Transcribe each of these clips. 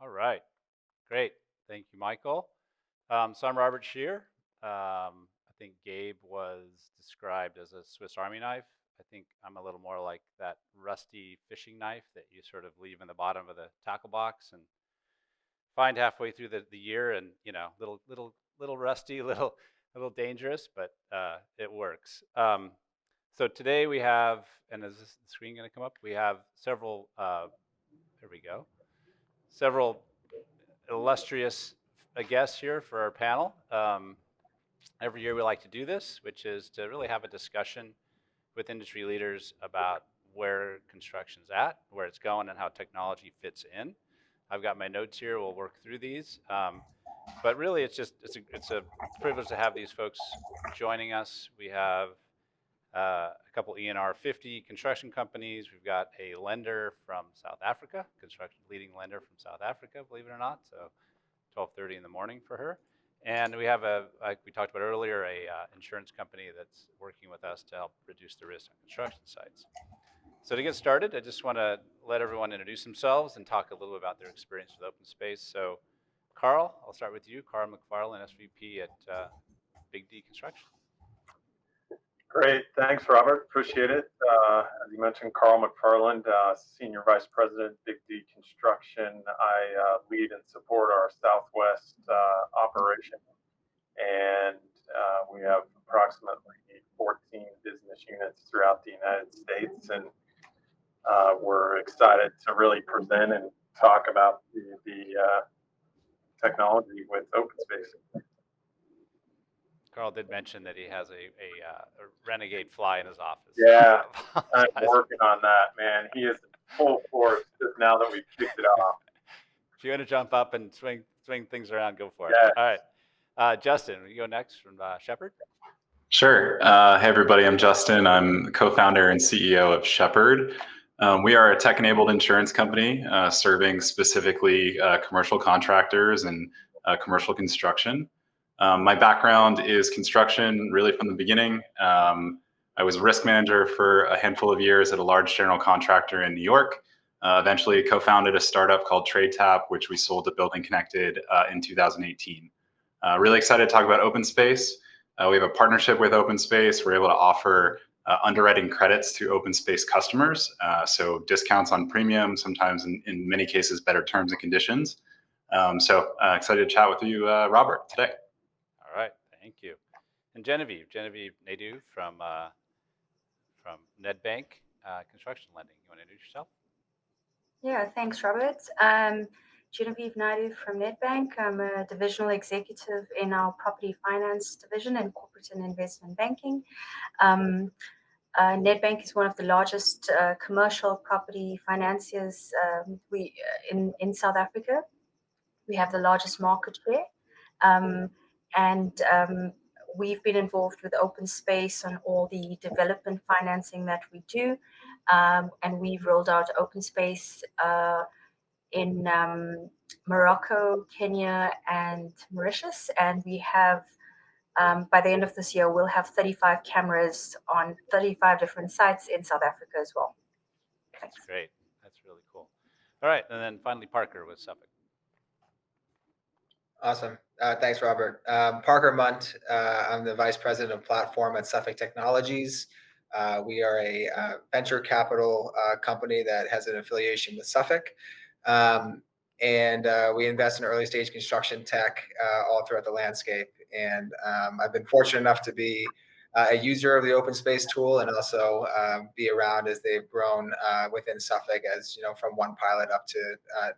All right, great. Thank you, Michael. So I'm Robert Shear. I think Gabe was described as a Swiss Army knife. I think I'm a little more like that rusty fishing knife that you sort of leave in the bottom of the tackle box and find halfway through the year, and little rusty, little dangerous, but it works. So today we have, and is this the screen going to come up? We have several. There we go. Several illustrious guests here for our panel. Every year we like to do this, which is to really have a discussion with industry leaders about where construction's at, where it's going, and how technology fits in. I've got my notes here. We'll work through these. But really, it's a privilege to have these folks joining us. We have a couple ENR 50 construction companies. We've got a lender from South Africa, construction leading lender from South Africa, believe it or not. So 12:30 in the morning for her. And we have like we talked about earlier, a insurance company that's working with us to help reduce the risk on construction sites. So to get started, I just want to let everyone introduce themselves and talk a little bit about their experience with OpenSpace. So Carl, I'll start with you. Carl Mcfarland, SVP at Big D Construction. Great. Thanks, Robert. Appreciate it. As you mentioned, Carl Mcfarland, Senior Vice President, Big D Construction. I lead and support our Southwest operation, and we have approximately 14 business units throughout the United States, and we're excited to really present and talk about the technology with OpenSpace. Carl did mention that he has a renegade fly in his office. Yeah, I'm working on that, man. He is in full force just now that we've kicked it off. If you want to jump up and swing things around, go for it. Yeah. All right, Justin, will you go next from Shepherd? Sure. Hey, everybody. I'm Justin. I'm the co-founder and CEO of Shepherd. We are a tech-enabled insurance company serving specifically commercial contractors and commercial construction. My background is construction, really from the beginning. I was a risk manager for a handful of years at a large general contractor in New York. Eventually co-founded a startup called TradeTap, which we sold to Building Connected in 2018. Really excited to talk about OpenSpace. We have a partnership with OpenSpace. We're able to offer underwriting credits to OpenSpace customers, so discounts on premium, sometimes in many cases better terms and conditions. So excited to chat with you, Robert, today. All right, thank you. And Genevieve Nadeau from Nedbank Construction Lending. You want to introduce yourself? Yeah, thanks, Robert. Genevieve Nadeau from Nedbank. I'm a divisional executive in our property finance division and corporate and investment banking. Nedbank is one of the largest commercial property financiers in South Africa. We have the largest market share. And we've been involved with OpenSpace on all the development financing that we do. And we've rolled out OpenSpace in Morocco, Kenya, and Mauritius. And we have, by the end of this year, we'll have 35 cameras on 35 different sites in South Africa as well. Thanks. That's great. That's really cool. All right, and then finally Parker with Suffolk. Awesome. Thanks, Robert. Parker Munt. I'm the Vice President of Platform at Suffolk Technologies. We are a venture capital company that has an affiliation with Suffolk. And we invest in early stage construction tech all throughout the landscape. And I've been fortunate enough to be a user of the OpenSpace tool and also be around as they've grown within Suffolk, as you know, from one pilot up to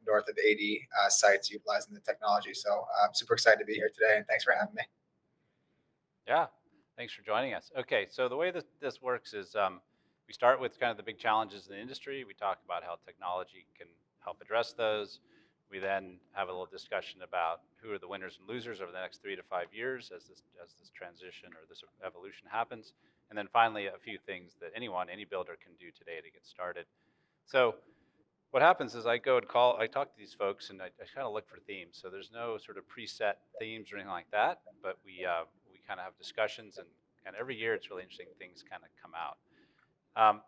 north of 80 sites utilizing the technology. So I'm super excited to be here today, and thanks for having me. Yeah, thanks for joining us. Okay, so the way this works is we start with kind of the big challenges in the industry. We talk about how technology can help address those. We then have a little discussion about who are the winners and losers over the next 3 to 5 years as this transition or this evolution happens. And then finally, a few things that any builder can do today to get started. So what happens is I talk to these folks and I kind of look for themes. So there's no sort of preset themes or anything like that, but we kind of have discussions, and every year it's really interesting things kind of come out.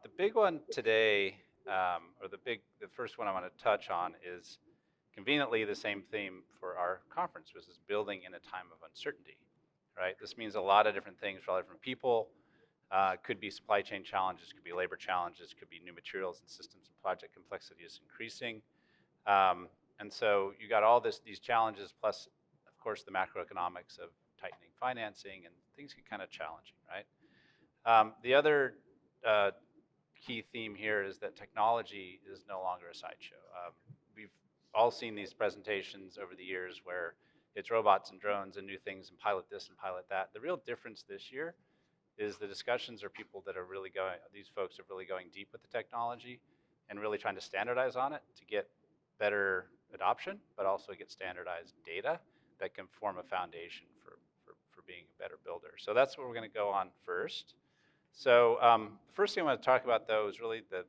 The big one today, or the first one I want to touch on is conveniently the same theme for our conference, which is building in a time of uncertainty, right? This means a lot of different things for a lot of different people. Could be supply chain challenges, could be labor challenges, could be new materials and systems, and project complexity is increasing. And so you got all these challenges, plus, of course, the macroeconomics of tightening financing, and things get kind of challenging, right? The other key theme here is that technology is no longer a sideshow. We've all seen these presentations over the years where it's robots and drones and new things and pilot this and pilot that. The real difference this year is the discussions are people that are really going, these folks are really going deep with the technology and really trying to standardize on it to get better adoption, but also get standardized data that can form a foundation for being a better builder. So that's what we're going to go on first. So first thing I want to talk about, though, is really the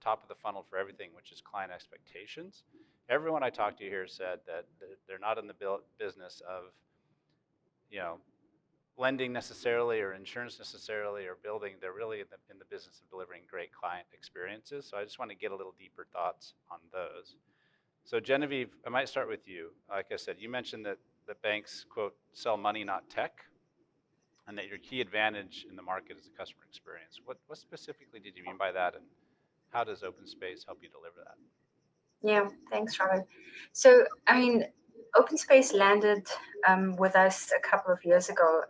top of the funnel for everything, which is client expectations. Everyone I talked to here said that they're not in the business of lending necessarily or insurance necessarily or building. They're really in the business of delivering great client experiences. So I just want to get a little deeper thoughts on those. So Genevieve, I might start with you. Like I said, you mentioned that the banks, quote, sell money, not tech, and that your key advantage in the market is the customer experience. What specifically did you mean by that, and how does OpenSpace help you deliver that? Yeah, thanks, Robert. So, I mean, OpenSpace landed with us a couple of years ago,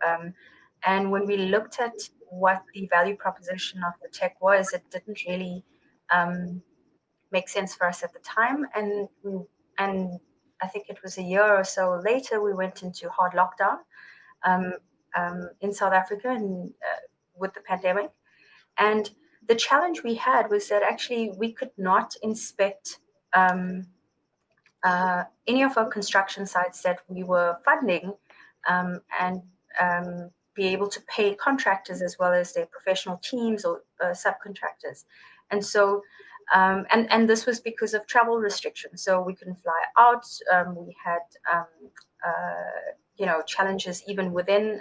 and when we looked at what the value proposition of the tech was, it didn't really make sense for us at the time, and I think it was a year or so later we went into hard lockdown in South Africa and with the pandemic, and the challenge we had was that actually we could not inspect any of our construction sites that we were funding and be able to pay contractors as well as their professional teams or subcontractors. And so, and this was because of travel restrictions. So we couldn't fly out. We had, challenges even within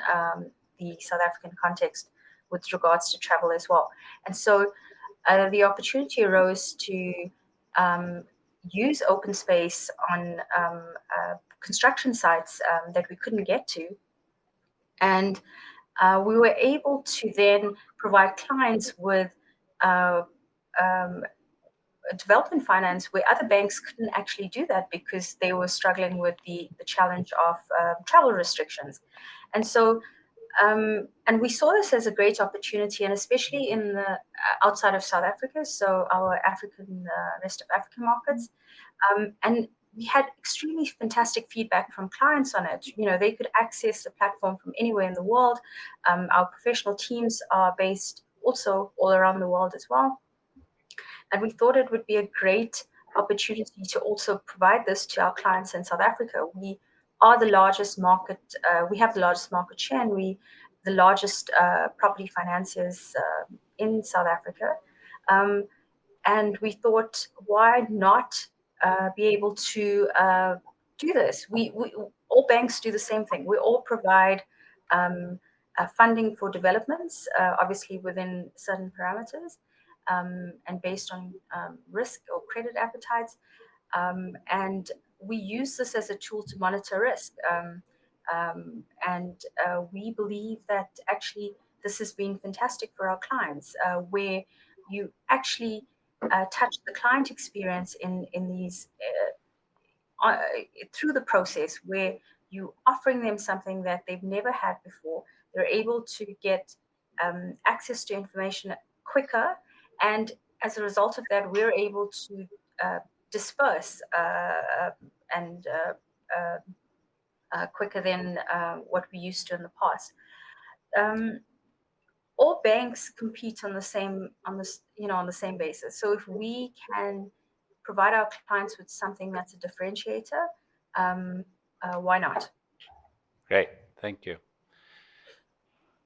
the South African context with regards to travel as well. And so the opportunity arose to use OpenSpace on construction sites that we couldn't get to. And we were able to then provide clients with development finance where other banks couldn't actually do that because they were struggling with the challenge of travel restrictions. And so, and we saw this as a great opportunity, and especially in the outside of South Africa, so our rest of African markets. And we had extremely fantastic feedback from clients on it. You know, they could access the platform from anywhere in the world. Our professional teams are based also all around the world as well. And we thought it would be a great opportunity to also provide this to our clients in South Africa. We are the largest market. We have the largest market share, and the largest property financiers in South Africa. And we thought, why not be able to do this? We all banks do the same thing. We all provide funding for developments, obviously within certain parameters. And based on risk or credit appetites. And we use this as a tool to monitor risk. And we believe that actually this has been fantastic for our clients, where you actually touch the client experience in these through the process, where you offering them something that they've never had before. They're able to get access to information quicker. And as a result of that, we're able to disperse and quicker than what we used to in the past. All banks compete on the same basis. So if we can provide our clients with something that's a differentiator, why not? Great, thank you.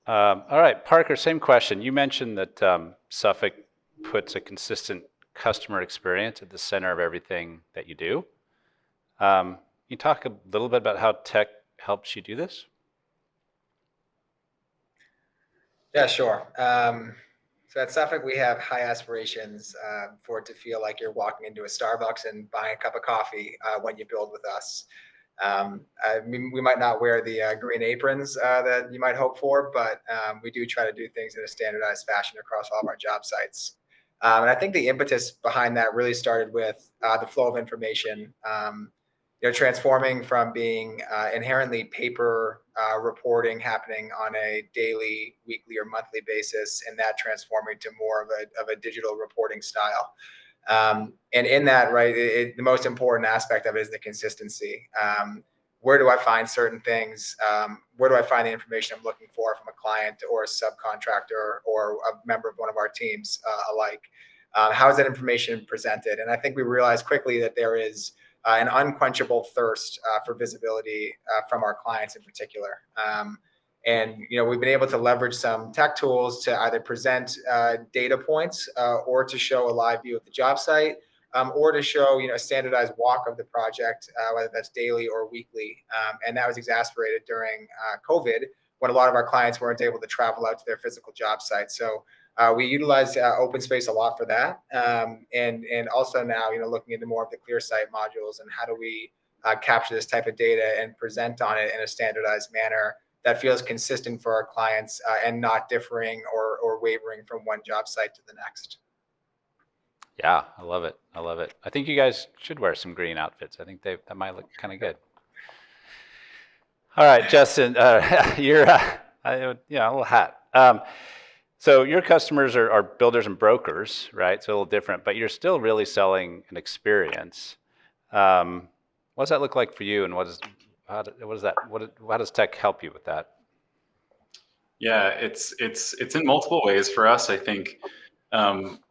All right, Parker, same question. You mentioned that Suffolk puts a consistent customer experience at the center of everything that you do. Can you talk a little bit about how tech helps you do this? Yeah, sure. So So at Suffolk, we have high aspirations for it to feel like you're walking into a Starbucks and buying a cup of coffee when you build with us. I mean, we might not wear the green aprons that you might hope for, but we do try to do things in a standardized fashion across all of our job sites. And I think the impetus behind that really started with the flow of information. Transforming from being inherently paper reporting happening on a daily, weekly, or monthly basis, and that transforming to more of a digital reporting style. And in that, right, the most important aspect of it is the consistency. Where do I find certain things? Where do I find the information I'm looking for from a client or a subcontractor or a member of one of our teams alike? How is that information presented? And I think we realized quickly that there is an unquenchable thirst for visibility from our clients in particular. And we've been able to leverage some tech tools to either present data points or to show a live view of the job site, or to show a standardized walk of the project, whether that's daily or weekly. And that was exacerbated during COVID, when a lot of our clients weren't able to travel out to their physical job sites. So we utilize OpenSpace a lot for that, and also now looking into more of the ClearSight modules and how do we capture this type of data and present on it in a standardized manner that feels consistent for our clients and not differing or wavering from one job site to the next. Yeah, I love it. I love it. I think you guys should wear some green outfits. I think that might look kind of good. All right, Justin, you're a little hat. So your customers are builders and brokers, right? So a little different, but you're still really selling an experience. What does that look like for you, and how does tech help you with that? Yeah, it's in multiple ways for us. I think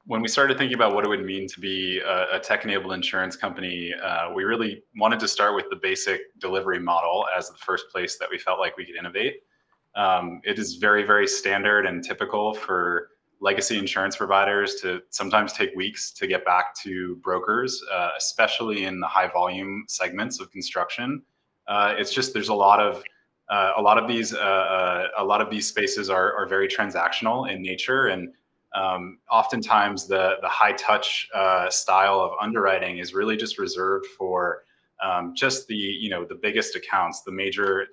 when we started thinking about what it would mean to be a tech-enabled insurance company, we really wanted to start with the basic delivery model as the first place that we felt like we could innovate. It is very, very standard and typical for legacy insurance providers to sometimes take weeks to get back to brokers, especially in the high volume segments of construction. It's just there's a lot of these spaces are very transactional in nature, and oftentimes the high touch style of underwriting is really just reserved for just the biggest accounts, the major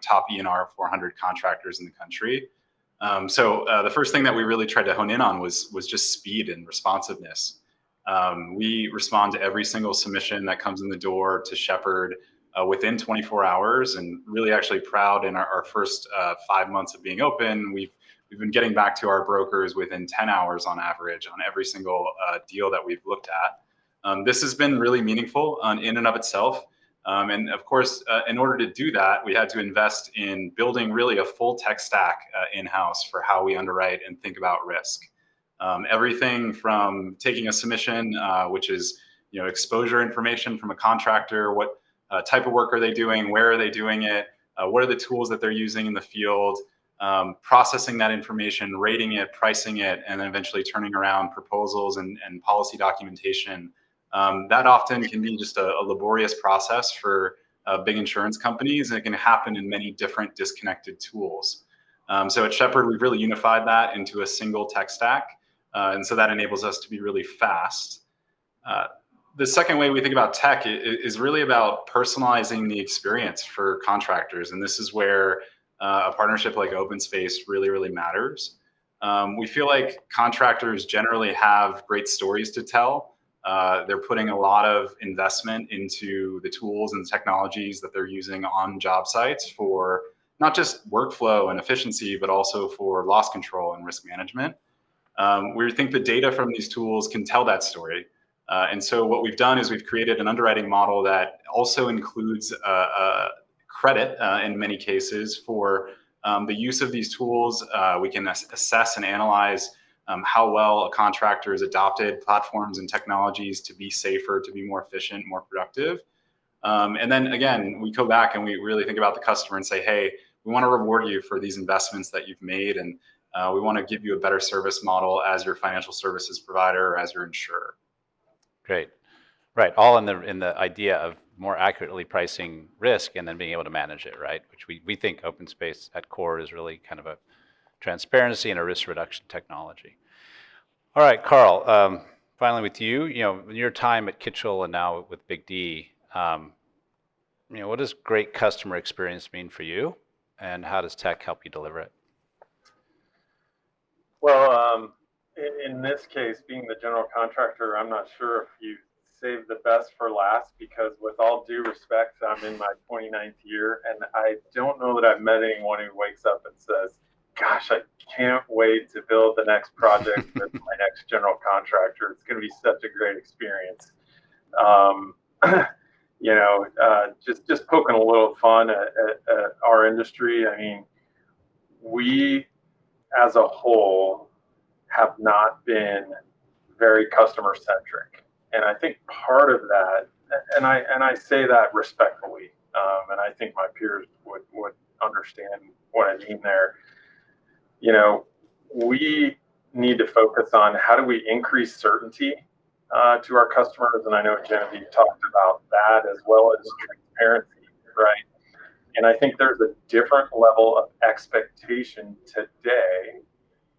top ENR 400 contractors in the country. So the first thing that we really tried to hone in on was just speed and responsiveness. We respond to every single submission that comes in the door to Shepherd within 24 hours, and really actually proud in our first 5 months of being open, we've been getting back to our brokers within 10 hours on average on every single deal that we've looked at. This has been really meaningful in and of itself. And of course, in order to do that, we had to invest in building really a full tech stack in-house for how we underwrite and think about risk. Everything from taking a submission, which is exposure information from a contractor, what type of work are they doing, where are they doing it, what are the tools that they're using in the field, processing that information, rating it, pricing it, and then eventually turning around proposals and policy documentation. That often can be just a laborious process for big insurance companies, and it can happen in many different disconnected tools. So at Shepherd, we've really unified that into a single tech stack, and so that enables us to be really fast. The second way we think about tech is really about personalizing the experience for contractors, and this is where a partnership like OpenSpace really, really matters. We feel like contractors generally have great stories to tell. They're putting a lot of investment into the tools and technologies that they're using on job sites for not just workflow and efficiency, but also for loss control and risk management. We think the data from these tools can tell that story. And so what we've done is we've created an underwriting model that also includes credit in many cases for the use of these tools. We can assess and analyze how well a contractor has adopted platforms and technologies to be safer, to be more efficient, more productive. And then again, we go back and we really think about the customer and say, hey, we want to reward you for these investments that you've made, and we want to give you a better service model as your financial services provider or as your insurer. Great. Right. All in the idea of more accurately pricing risk and then being able to manage it, right? Which we think OpenSpace at core is really kind of a transparency and a risk reduction technology. All right, Carl. Finally, with you, in your time at Kitchell and now with Big D, what does great customer experience mean for you, and how does tech help you deliver it? Well, in this case, being the general contractor, I'm not sure if you saved the best for last, because with all due respect, I'm in my 29th year, and I don't know that I've met anyone who wakes up and says, gosh, I can't wait to build the next project with my next general contractor. It's going to be such a great experience. Just poking a little fun at our industry. I mean, we as a whole have not been very customer centric, and I think part of that, and I say that respectfully, and I think my peers would understand what I mean there. We need to focus on how do we increase certainty to our customers, and I know Genevieve talked about that, as well as transparency, right? And I think there's a different level of expectation today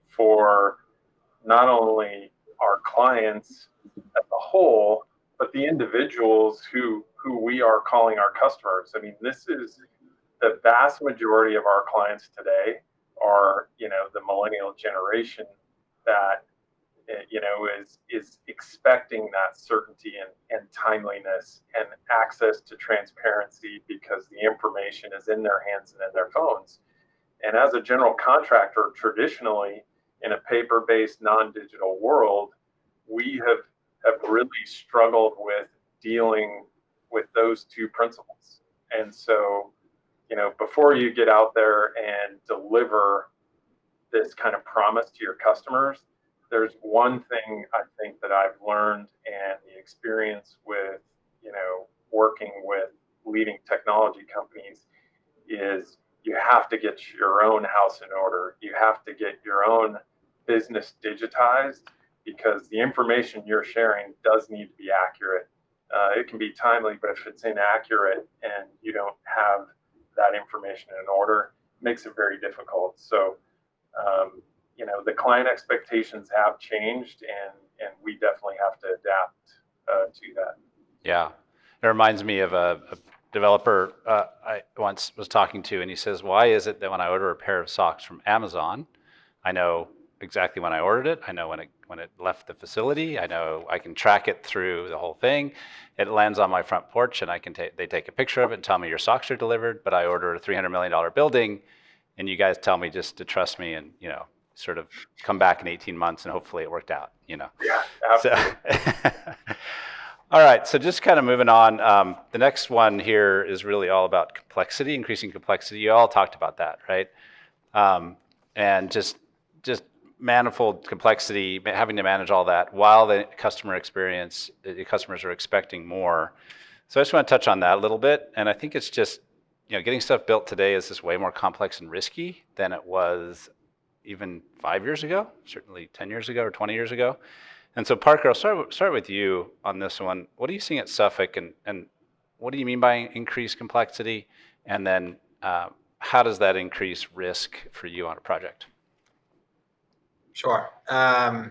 for not only our clients as a whole, but the individuals who we are calling our customers. I mean, this is the vast majority of our clients today are, the millennial generation that, is expecting that certainty and timeliness and access to transparency, because the information is in their hands and in their phones. And as a general contractor, traditionally in a paper-based, non-digital world, we have really struggled with dealing with those two principles. And so, before you get out there and deliver this kind of promise to your customers, there's one thing I think that I've learned, and the experience with, working with leading technology companies, is you have to get your own house in order. You have to get your own business digitized, because the information you're sharing does need to be accurate. It can be timely, but if it's inaccurate and you don't have that information in order, it makes it very difficult. So, the client expectations have changed, and we definitely have to adapt to that. Yeah, it reminds me of a developer I once was talking to, and he says, why is it that when I order a pair of socks from Amazon, I know exactly when I ordered it, I know when it left the facility, I know I can track it through the whole thing, it lands on my front porch, and they take a picture of it and tell me your socks are delivered, but I order a $300 million building, and you guys tell me just to trust me and, sort of come back in 18 months and hopefully it worked out, Yeah, absolutely. So, all right, so just kind of moving on. The next one here is really all about complexity, increasing complexity. You all talked about that, right? And just manifold complexity, having to manage all that while the customers are expecting more. So I just want to touch on that a little bit. And I think it's just, getting stuff built today is just way more complex and risky than it was even 5 years ago, certainly 10 years ago or 20 years ago. And so Parker, I'll start with you on this one. What are you seeing at Suffolk, and what do you mean by increased complexity? And then how does that increase risk for you on a project? Sure. Yeah,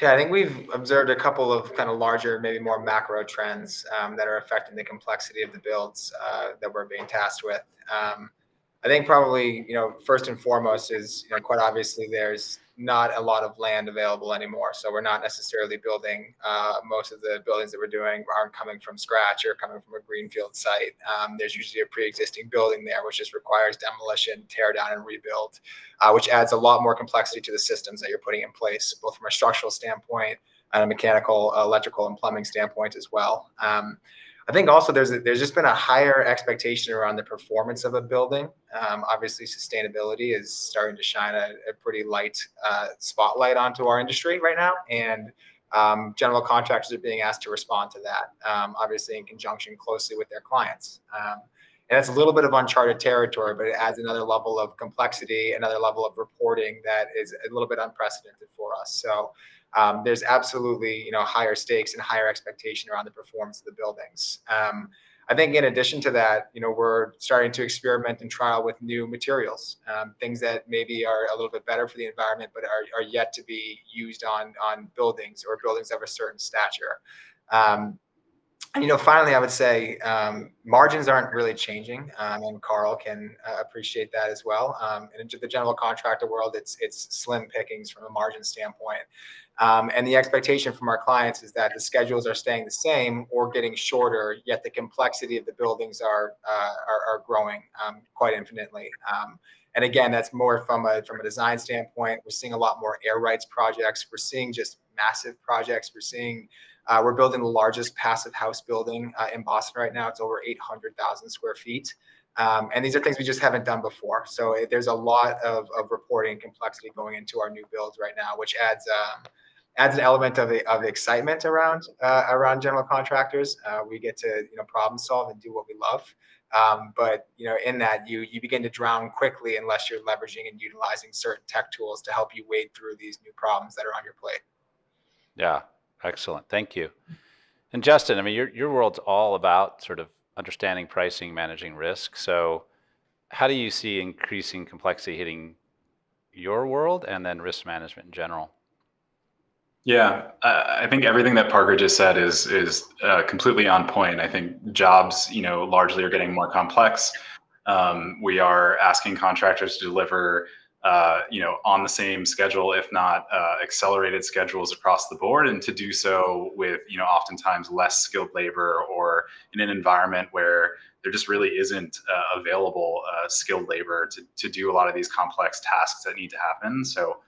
I think we've observed a couple of kind of larger, maybe more macro trends that are affecting the complexity of the builds that we're being tasked with. I think probably, first and foremost is, quite obviously there's not a lot of land available anymore. So we're not necessarily building, most of the buildings that we're doing aren't coming from scratch or coming from a greenfield site. There's usually a pre-existing building there, which just requires demolition, tear down, and rebuild, which adds a lot more complexity to the systems that you're putting in place, both from a structural standpoint and a mechanical, electrical, and plumbing standpoint as well. I think also there's just been a higher expectation around the performance of a building. Obviously, sustainability is starting to shine a pretty light spotlight onto our industry right now, and general contractors are being asked to respond to that, obviously in conjunction closely with their clients. And it's a little bit of uncharted territory, but it adds another level of complexity, another level of reporting that is a little bit unprecedented for us. So there's absolutely, higher stakes and higher expectation around the performance of the buildings. I think in addition to that, we're starting to experiment and trial with new materials, things that maybe are a little bit better for the environment, but are yet to be used on buildings or buildings of a certain stature. And finally, I would say margins aren't really changing, and Carl can appreciate that as well. In the general contractor world, it's slim pickings from a margin standpoint. And the expectation from our clients is that the schedules are staying the same or getting shorter, yet the complexity of the buildings are growing quite infinitely. And again, that's more from a design standpoint. We're seeing a lot more air rights projects. We're seeing just massive projects. We're building the largest passive house building in Boston right now. It's over 800,000 square feet. And these are things we just haven't done before. So there's a lot of reporting and complexity going into our new builds right now, which adds an element of excitement around general contractors. We get to problem solve and do what we love. But in that you begin to drown quickly unless you're leveraging and utilizing certain tech tools to help you wade through these new problems that are on your plate. Yeah, excellent. Thank you. And Justin, I mean, your world's all about sort of understanding pricing, managing risk. So how do you see increasing complexity hitting your world and then risk management in general? Yeah, I think everything that Parker just said is completely on point. I think jobs, largely are getting more complex. We are asking contractors to deliver, on the same schedule, if not accelerated schedules across the board, and to do so with, oftentimes less skilled labor, or in an environment where there just really isn't available skilled labor to do a lot of these complex tasks that need to happen. So,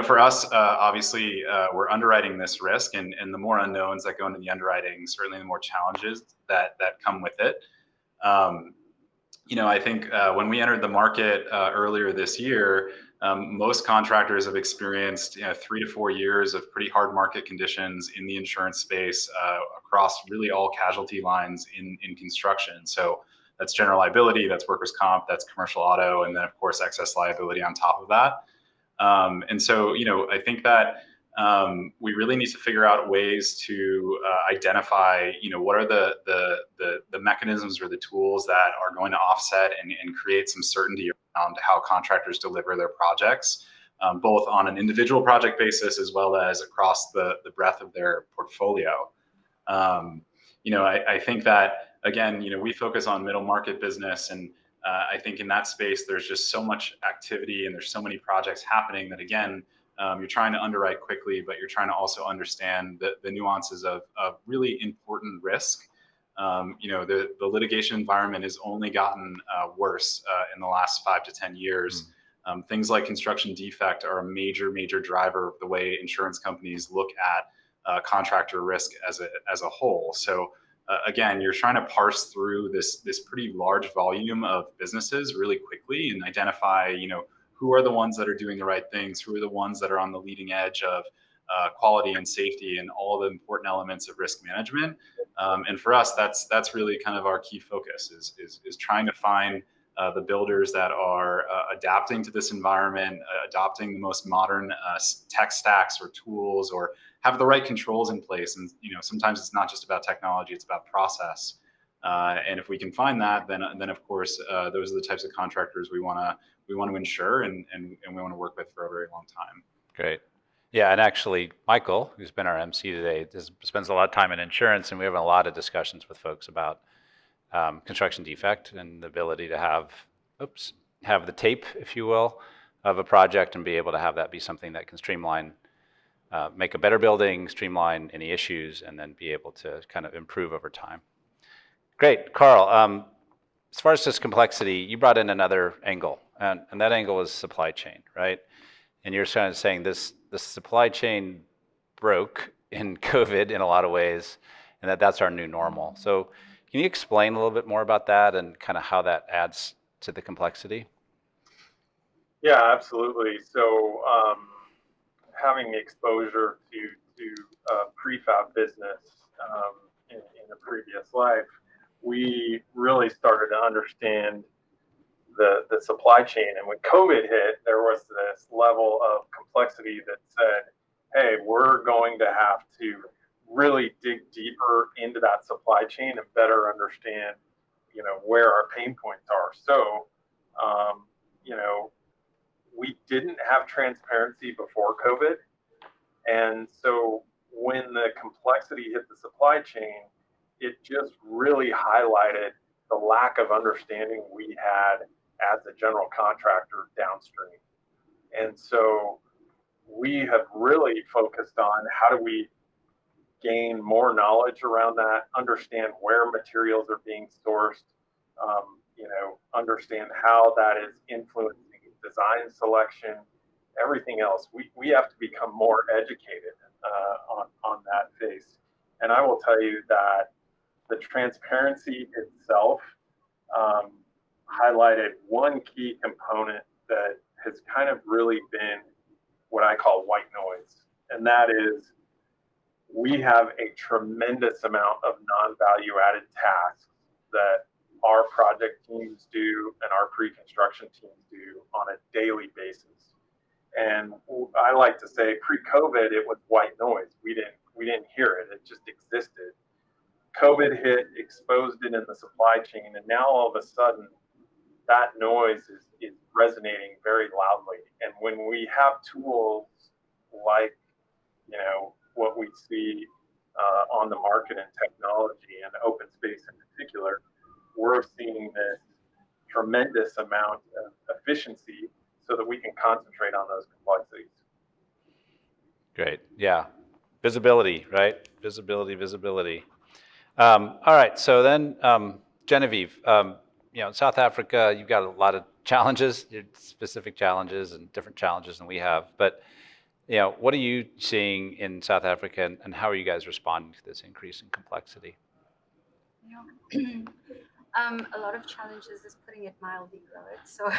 for us, obviously, we're underwriting this risk, and the more unknowns that go into the underwriting, certainly the more challenges that come with it. I think when we entered the market earlier this year, most contractors have experienced 3 to 4 years of pretty hard market conditions in the insurance space across really all casualty lines in construction. So that's general liability, that's workers' comp, that's commercial auto, and then of course excess liability on top of that. And so, I think that we really need to figure out ways to identify, what are the mechanisms or the tools that are going to offset and create some certainty around how contractors deliver their projects, both on an individual project basis as well as across the breadth of their portfolio. I think that, again, we focus on middle market business, and I think in that space, there's just so much activity and there's so many projects happening that, again, you're trying to underwrite quickly, but you're trying to also understand the nuances of really important risk. The litigation environment has only gotten worse in the last 5 to 10 years. Things like construction defect are a major driver of the way insurance companies look at contractor risk as a whole. So again, you're trying to parse through this pretty large volume of businesses really quickly and identify, who are the ones that are doing the right things, who are the ones that are on the leading edge of quality and safety and all the important elements of risk management. And for us, that's really kind of our key focus is trying to find the builders that are adapting to this environment, adopting the most modern tech stacks or tools, or have the right controls in place. And sometimes it's not just about technology; it's about process. And if we can find that, then of course those are the types of contractors we want to insure and we want to work with for a very long time. Great. Yeah, and actually, Michael, who's been our MC today, spends a lot of time in insurance, and we have a lot of discussions with folks about construction defect and the ability to have the tape, if you will, of a project and be able to have that be something that can streamline, make a better building, streamline any issues, and then be able to kind of improve over time. Great. Carl, as far as this complexity, you brought in another angle, and that angle is supply chain, right? And you're kind of saying the supply chain broke in COVID in a lot of ways, and that's our new normal. So can you explain a little bit more about that and kind of how that adds to the complexity? Yeah, absolutely. So having the exposure to prefab business in a previous life, we really started to understand the supply chain. And when COVID hit, there was this level of complexity that said, hey, we're going to have to really dig deeper into that supply chain and better understand, where our pain points are. So, we didn't have transparency before COVID. And so when the complexity hit the supply chain, it just really highlighted the lack of understanding we had as a general contractor downstream. And so we have really focused on how do we gain more knowledge around that, understand where materials are being sourced, understand how that is influencing design selection, everything else. We have to become more educated on that phase. And I will tell you that the transparency itself highlighted one key component that has kind of really been what I call white noise. And that is, we have a tremendous amount of non-value added tasks that our project teams do and our pre-construction teams do on a daily basis. And I like to say pre-COVID, it was white noise. We didn't hear it. It just existed. COVID hit, exposed it in the supply chain, and now all of a sudden that noise is resonating very loudly. And when we have tools like, what we see on the market in technology and OpenSpace in particular, we're seeing this tremendous amount of efficiency so that we can concentrate on those complexities. Great. Yeah. Visibility, right? Visibility. All right. So then, Genevieve, in South Africa, you've got a lot of challenges, specific challenges and different challenges than we have. But, what are you seeing in South Africa, and how are you guys responding to this increase in complexity? A lot of challenges is putting it mildly, right? So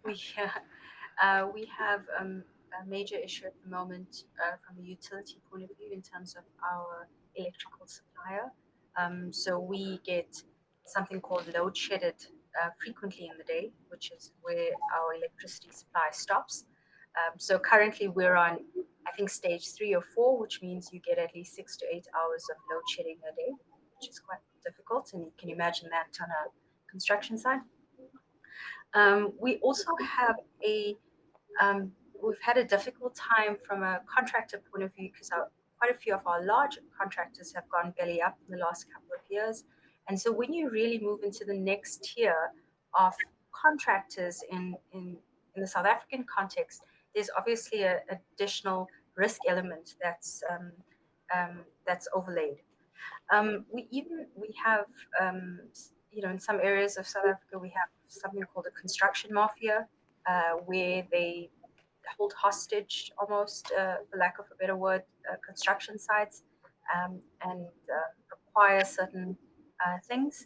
we have a major issue at the moment from a utility point of view in terms of our electrical supplier. So we get something called load shedded frequently in the day, which is where our electricity supply stops. So currently we're on, I think, stage 3 or 4, which means you get at least 6 to 8 hours of load shedding a day, which is quite difficult, and you can imagine that on a construction site. We also have we've had a difficult time from a contractor point of view because quite a few of our large contractors have gone belly up in the last couple of years. And so when you really move into the next tier of contractors in the South African context, there's obviously an additional risk element that's overlaid. We have, in some areas of South Africa, we have something called a construction mafia, where they hold hostage, almost, for lack of a better word, construction sites, and require certain things.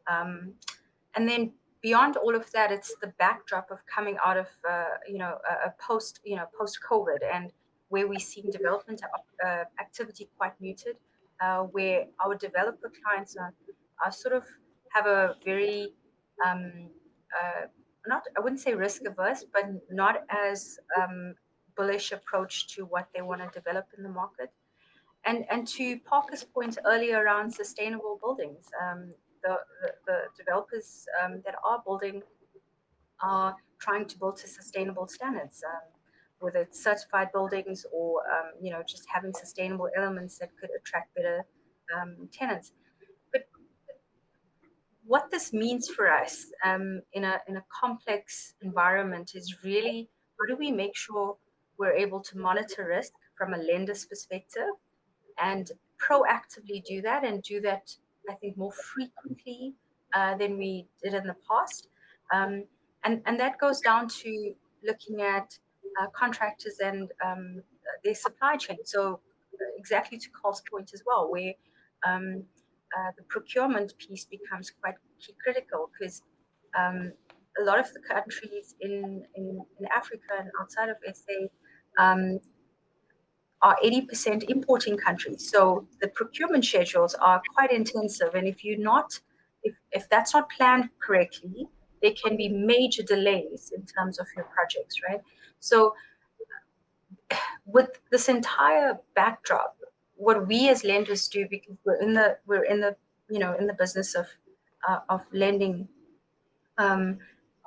And then beyond all of that, it's the backdrop of coming out of, a post-COVID, and where we've seen development activity quite muted, where our developer clients are sort of have a very, I wouldn't say risk averse, but not as bullish approach to what they want to develop in the market. And to Parker's point earlier around sustainable buildings, the developers that are building are trying to build to sustainable standards, whether it's certified buildings or just having sustainable elements that could attract better tenants. But what this means for us in a complex environment is really, how do we make sure we're able to monitor risk from a lender's perspective and proactively do that, and do that, I think, more frequently than we did in the past. And that goes down to looking at contractors and their supply chain. So exactly to Carl's point as well, where the procurement piece becomes quite key critical, because a lot of the countries in Africa and outside of SA are 80% importing countries. So the procurement schedules are quite intensive. And if that's not planned correctly, there can be major delays in terms of your projects, right? So with this entire backdrop, what we as lenders do, because we're in the in the business of lending,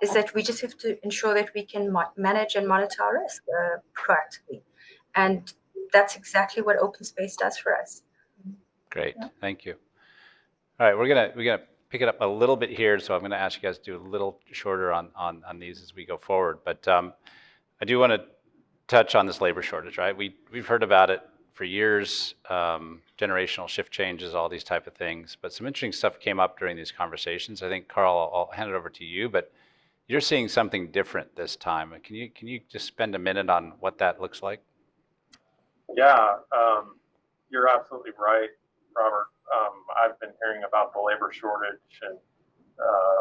is that we just have to ensure that we can manage and monitor our risk proactively, and that's exactly what OpenSpace does for us. Great, thank you. All right, we're gonna pick it up a little bit here, so I'm gonna ask you guys to do a little shorter on these as we go forward. But I do want to touch on this labor shortage, right? We've heard about it for years, generational shift changes, all these type of things. But some interesting stuff came up during these conversations. I think, Carl, I'll hand it over to you, but you're seeing something different this time. Can you just spend a minute on what that looks like? Yeah, you're absolutely right, Robert. I've been hearing about the labor shortage and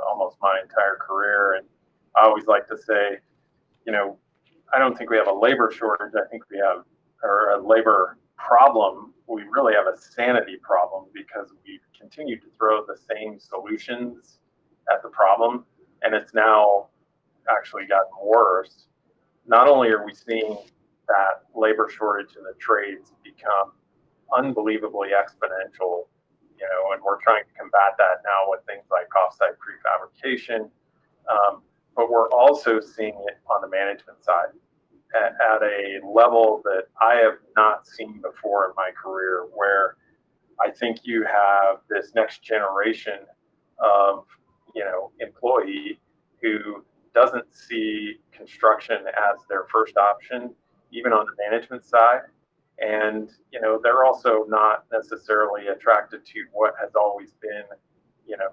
almost my entire career, and I always like to say, I don't think we have a labor shortage. I think we have a labor problem. We really have a sanity problem because we've continued to throw the same solutions at the problem, and it's now actually gotten worse. Not only are we seeing that labor shortage in the trades become unbelievably exponential, and we're trying to combat that now with things like offsite prefabrication, but we're also seeing it on the management side at a level that I have not seen before in my career, where I think you have this next generation of employee who doesn't see construction as their first option, even on the management side. And they're also not necessarily attracted to what has always been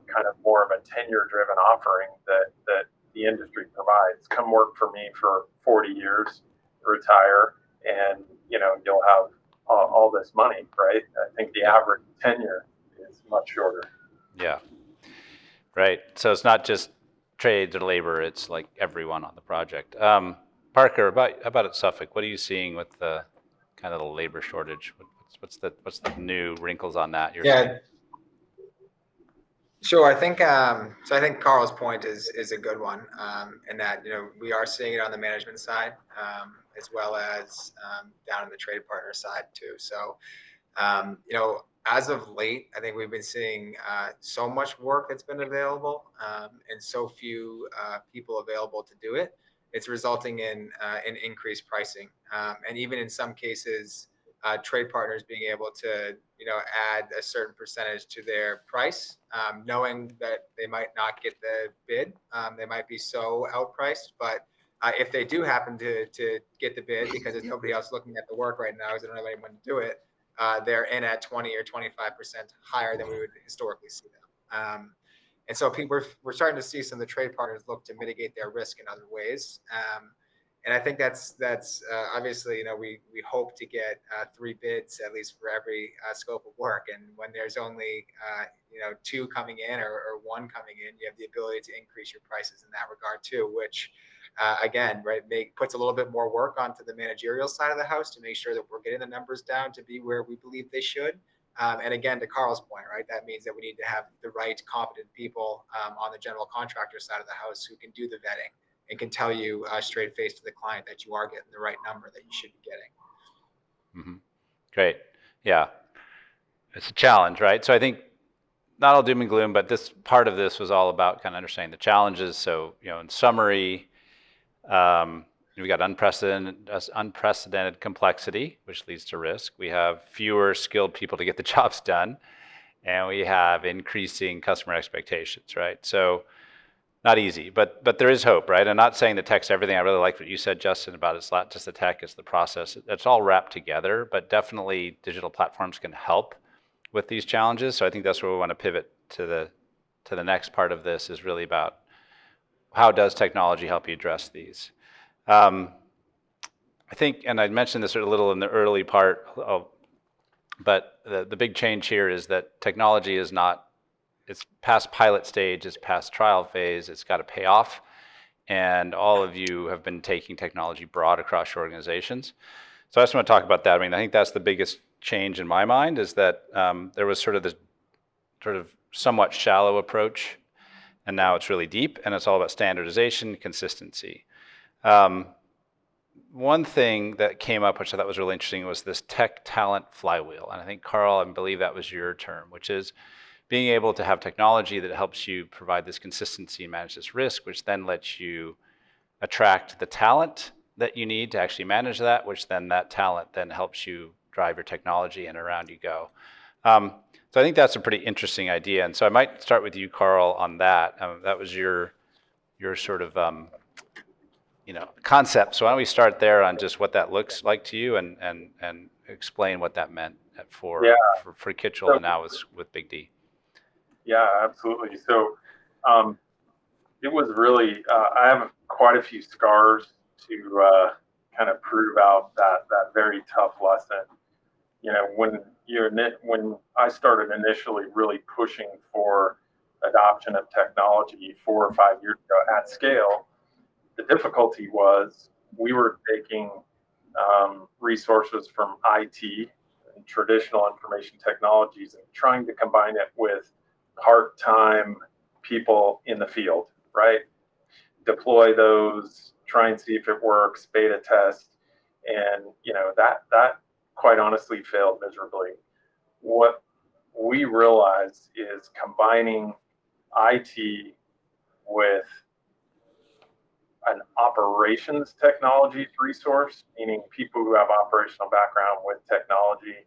kind of more of a tenure-driven offering that the industry provides. Come work for me for 40 years, retire, and you'll have all this money, right? I think the average tenure is much shorter. Yeah, right. So it's not just trades or labor; it's like everyone on the project. Parker, about at Suffolk, what are you seeing with the kind of the labor shortage? What's the new wrinkles on that? Yeah. Sure. I think so. I think Carl's point is a good one, in that we are seeing it on the management side, as well as down in the trade partner side too. So as of late, I think we've been seeing so much work that's been available, and so few people available to do it. It's resulting in increased pricing, and even in some cases, trade partners being able to add a certain percentage to their price, knowing that they might not get the bid. They might be so outpriced, but if they do happen to get the bid, because there's nobody else looking at the work right now, because they don't have anyone to do it, they're in at 20 or 25% higher than we would historically see them. And so we're starting to see some of the trade partners look to mitigate their risk in other ways. And I think that's obviously, we hope to get 3 bids at least for every scope of work. And when there's only 2 coming in or 1 coming in, you have the ability to increase your prices in that regard too, which again, right, puts a little bit more work onto the managerial side of the house to make sure that we're getting the numbers down to be where we believe they should. And again, to Carl's point, right, that means that we need to have the right competent people on the general contractor side of the house who can do the vetting and can tell you straight face to the client that you are getting the right number that you should be getting. Mm-hmm. Great. Yeah. It's a challenge, right? So I think not all doom and gloom, but this part of this was all about kind of understanding the challenges. So, in summary, we got unprecedented complexity, which leads to risk. We have fewer skilled people to get the jobs done, and we have increasing customer expectations, right? So not easy, but there is hope, right? I'm not saying the tech's everything. I really like what you said, Justin, about it's not just the tech, it's the process. It's all wrapped together, but definitely digital platforms can help with these challenges. So I think that's where we want to pivot to the next part of this, is really about how does technology help you address these? I think, and I mentioned this a little in the early part, but the big change here is that technology is not, it's past pilot stage, it's past trial phase, it's got to pay off. And all of you have been taking technology broad across your organizations. So I just want to talk about that. I think that's the biggest change in my mind, is that there was sort of this somewhat shallow approach, and now it's really deep, and it's all about standardization, consistency. one thing that came up, which I thought was really interesting, was this tech talent flywheel. And I think, Carl, I believe that was your term, which is being able to have technology that helps you provide this consistency and manage this risk, which then lets you attract the talent that you need to actually manage that, which then that talent then helps you drive your technology and around you go. So I think that's a pretty interesting idea. And so I might start with you, Carl, on that. That was your sort of concept. So why don't we start there on just what that looks like to you and explain what that meant for Kitchell and now with Big D. Yeah, absolutely. So it was really, I have quite a few scars to kind of prove out that very tough lesson. When I started initially really pushing for adoption of technology 4 or 5 years ago at scale, the difficulty was we were taking resources from IT and traditional information technologies and trying to combine it with part-time people in the field, right? Deploy those, try and see if it works, beta test, and that quite honestly failed miserably. What we realized is combining IT with an operations technologies resource, meaning people who have operational background with technology,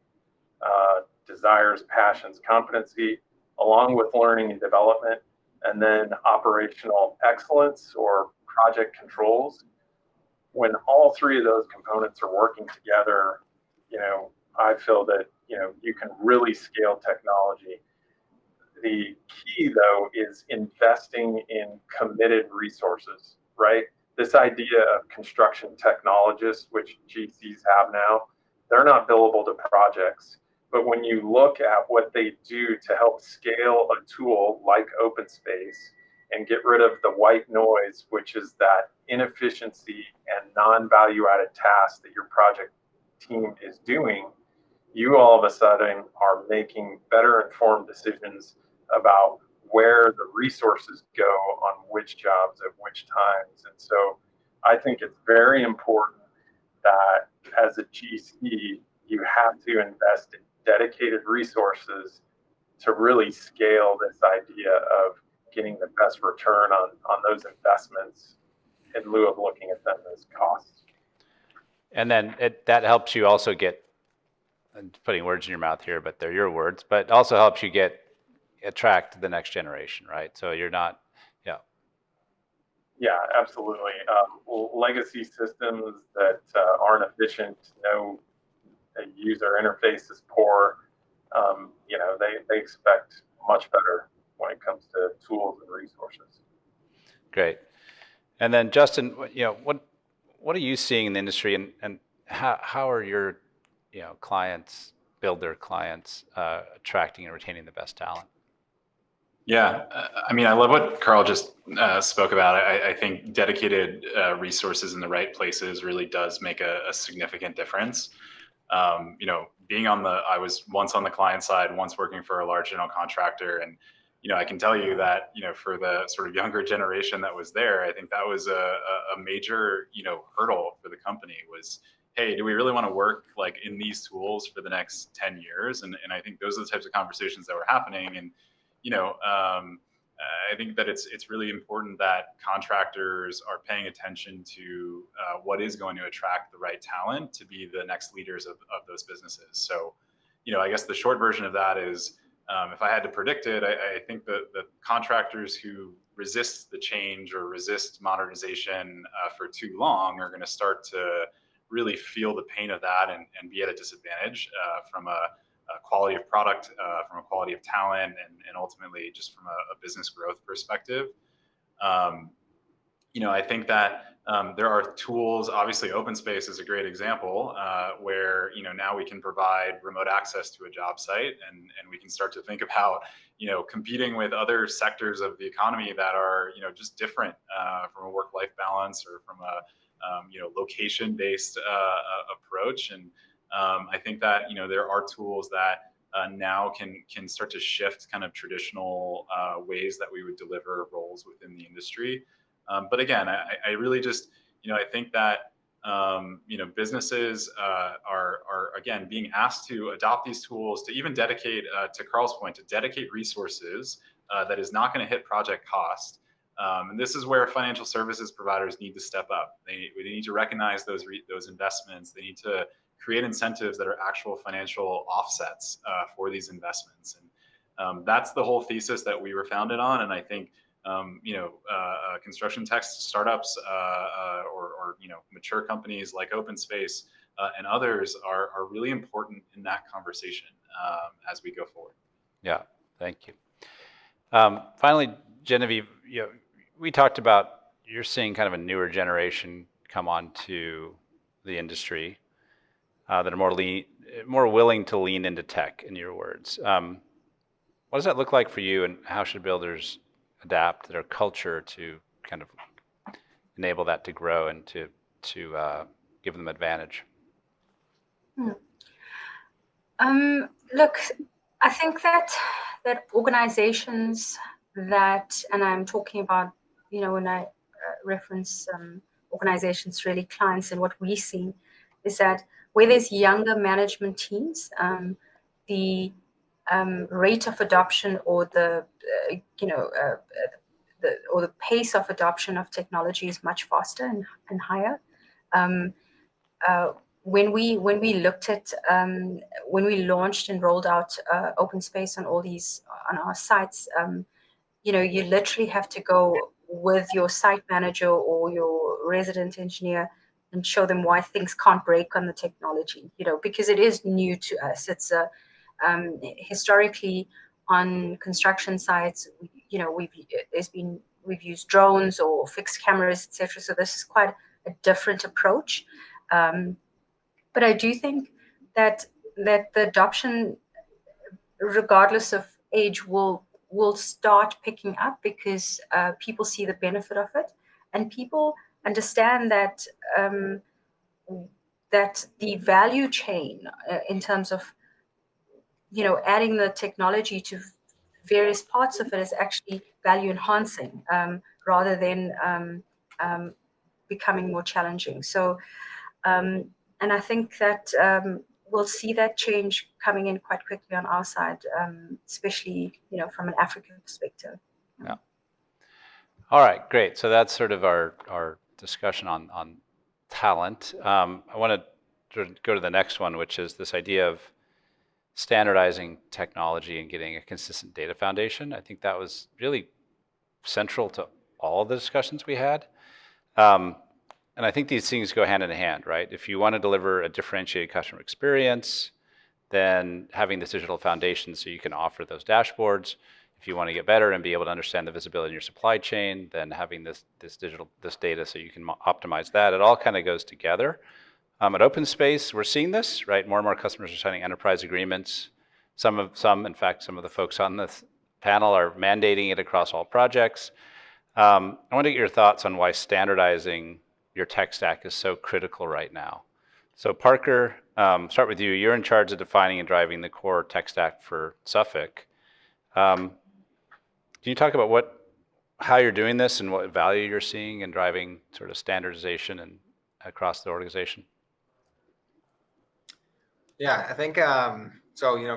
desires, passions, competency, along with learning and development, and then operational excellence or project controls. When all three of those components are working together, I feel that, you can really scale technology. The key, though, is investing in committed resources, right? This idea of construction technologists, which GCs have now, they're not billable to projects. But when you look at what they do to help scale a tool like OpenSpace and get rid of the white noise, which is that inefficiency and non-value added tasks that your project team is doing, you all of a sudden are making better informed decisions about where the resources go on which jobs at which times. And so I think it's very important that as a GC, you have to invest in dedicated resources to really scale this idea of getting the best return on those investments in lieu of looking at them as costs. And then that helps you also get, I'm putting words in your mouth here, but they're your words, but also helps you attract the next generation, right? So you're not, Yeah, absolutely. Legacy systems that aren't efficient, no user interface is poor. They expect much better when it comes to tools and resources. Great. And then Justin, what are you seeing in the industry, and how are your clients, builder clients, attracting and retaining the best talent? Yeah, I love what Carl just spoke about. I think dedicated resources in the right places really does make a significant difference. I was once on the client side, once working for a large general contractor, and I can tell you that for the sort of younger generation that was there, I think that was a major hurdle for the company was, hey, do we really want to work like in these tools for the next 10 years? And I think those are the types of conversations that were happening. And I think that it's really important that contractors are paying attention to what is going to attract the right talent to be the next leaders of those businesses. So, I guess the short version of that is, if I had to predict it, I think that the contractors who resist the change or resist modernization for too long are going to start to really feel the pain of that and be at a disadvantage from a quality of product, from a quality of talent, and ultimately just from a business growth perspective. I think that there are tools, obviously OpenSpace is a great example, where now we can provide remote access to a job site, and we can start to think about competing with other sectors of the economy that are just different from a work-life balance or from a location-based approach. And I think that there are tools that now can start to shift kind of traditional ways that we would deliver roles within the industry. But again, I really just I think that businesses are again being asked to adopt these tools, to even dedicate, to Carl's point, to dedicate resources that is not going to hit project cost. And this is where financial services providers need to step up. They need to recognize those investments. They need to create incentives that are actual financial offsets for these investments. And that's the whole thesis that we were founded on. And I think construction tech startups or mature companies like OpenSpace and others are really important in that conversation as we go forward. Yeah, thank you. Finally, Genevieve, we talked about you're seeing kind of a newer generation come onto the industry that are more willing to lean into tech, in your words. What does that look like for you, and how should builders adapt their culture to kind of enable that to grow and to give them advantage? Look, I think that organizations that, and I'm talking about, when I reference organizations, really clients, and what we see is that where there's younger management teams, the rate of adoption or the pace of adoption of technology is much faster and higher. When we looked at when we launched and rolled out OpenSpace on our sites, you literally have to go with your site manager or your resident engineer and show them why things can't break on the technology, because it is new to us. It's historically on construction sites, we've used drones or fixed cameras, etc. So this is quite a different approach. But I do think that the adoption, regardless of age, will start picking up because people see the benefit of it, and people understand that that the value chain in terms of adding the technology to various parts of it is actually value enhancing rather than becoming more challenging. So, and I think that we'll see that change coming in quite quickly on our side, especially from an African perspective. Yeah. All right, great. So that's sort of our discussion on talent. I want to go to the next one, which is this idea of standardizing technology and getting a consistent data foundation. I think that was really central to all of the discussions we had. And I think these things go hand in hand, right? If you want to deliver a differentiated customer experience, then having this digital foundation so you can offer those dashboards. If you want to get better and be able to understand the visibility in your supply chain, then having this data so you can optimize that. It all kind of goes together. At OpenSpace, we're seeing this, right? More and more customers are signing enterprise agreements. In fact, some of the folks on this panel are mandating it across all projects. I want to get your thoughts on why standardizing your tech stack is so critical right now. So Parker, start with you. You're in charge of defining and driving the core tech stack for Suffolk. Can you talk about how you're doing this and what value you're seeing in driving sort of standardization and across the organization? Yeah, I think so.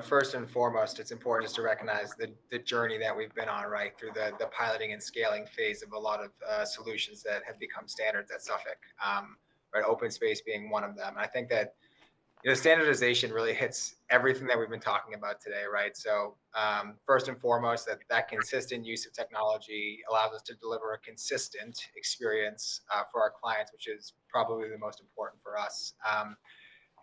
First and foremost, it's important just to recognize the journey that we've been on, right, through the piloting and scaling phase of a lot of solutions that have become standards at Suffolk. Right, OpenSpace being one of them. And I think that standardization really hits everything that we've been talking about today, right? So first and foremost, that consistent use of technology allows us to deliver a consistent experience for our clients, which is probably the most important for us.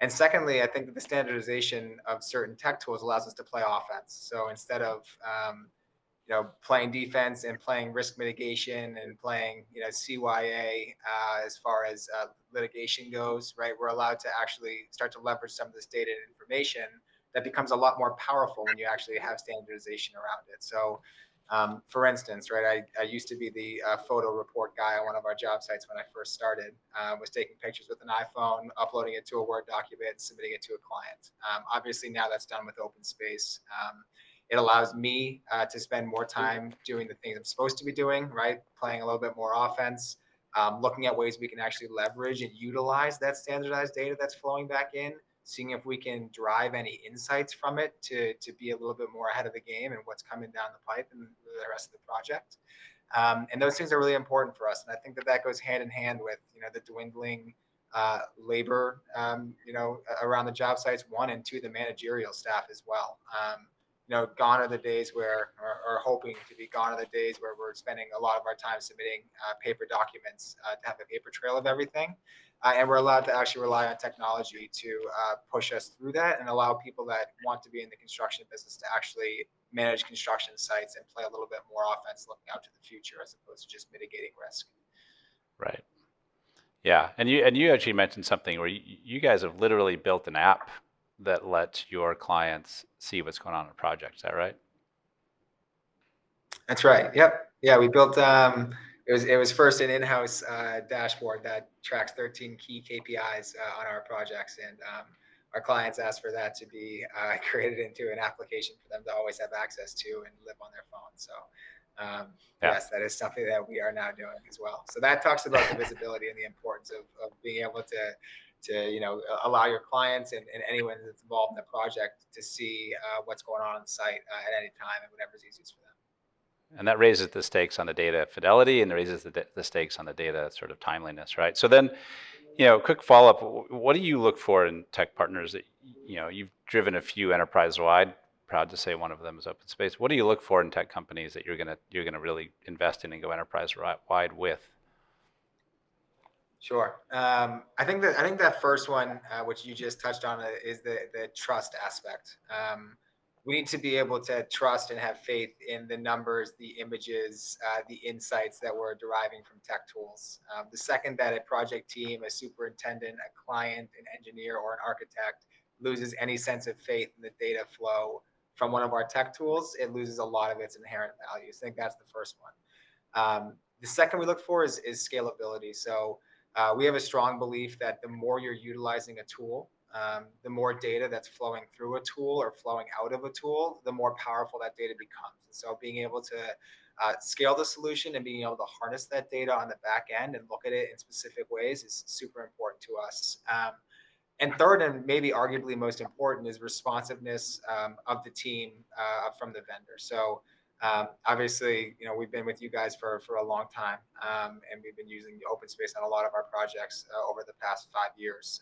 And secondly, I think that the standardization of certain tech tools allows us to play offense. So instead of playing defense and playing risk mitigation and playing CYA as far as litigation goes, right? We're allowed to actually start to leverage some of this data and information that becomes a lot more powerful when you actually have standardization around it. So for instance, right, I used to be the photo report guy on one of our job sites when I first started, was taking pictures with an iPhone, uploading it to a Word document, submitting it to a client. Obviously now that's done with OpenSpace. It allows me to spend more time doing the things I'm supposed to be doing, right? Playing a little bit more offense, looking at ways we can actually leverage and utilize that standardized data that's flowing back in, seeing if we can drive any insights from it to be a little bit more ahead of the game and what's coming down the pipe and the rest of the project. And those things are really important for us. And I think that goes hand in hand with, the dwindling labor, around the job sites, one, and two, the managerial staff as well. Gone are the days where, or hoping to be gone are the days where we're spending a lot of our time submitting paper documents to have a paper trail of everything. And we're allowed to actually rely on technology to push us through that and allow people that want to be in the construction business to actually manage construction sites and play a little bit more offense looking out to the future as opposed to just mitigating risk. Right. Yeah. And you actually mentioned something where you guys have literally built an app that lets your clients see what's going on in a project. Is that right? That's right. Yep. Yeah, we built it was first an in-house dashboard that tracks 13 key KPIs on our projects, and our clients asked for that to be created into an application for them to always have access to and live on their phone. So yes, that is something that we are now doing as well. So that talks about the visibility and the importance of being able to allow your clients and anyone that's involved in the project to see what's going on the site at any time and whatever's easiest for them. And that raises the stakes on the data fidelity and raises the stakes on the data sort of timeliness, right? So then, quick follow-up, what do you look for in tech partners that, you've driven a few enterprise-wide, proud to say one of them is OpenSpace. What do you look for in tech companies that you're gonna really invest in and go enterprise-wide with? Sure. I think that first one, which you just touched on, is the trust aspect. We need to be able to trust and have faith in the numbers, the images, the insights that we're deriving from tech tools. The second that a project team, a superintendent, a client, an engineer, or an architect loses any sense of faith in the data flow from one of our tech tools, it loses a lot of its inherent value. So I think that's the first one. The second we look for is scalability. So we have a strong belief that the more you're utilizing a tool, the more data that's flowing through a tool or flowing out of a tool, the more powerful that data becomes. And so being able to scale the solution and being able to harness that data on the back end and look at it in specific ways is super important to us. And third, and maybe arguably most important, is responsiveness of the team from the vendor. So obviously, we've been with you guys for a long time, and we've been using OpenSpace on a lot of our projects over the past 5 years,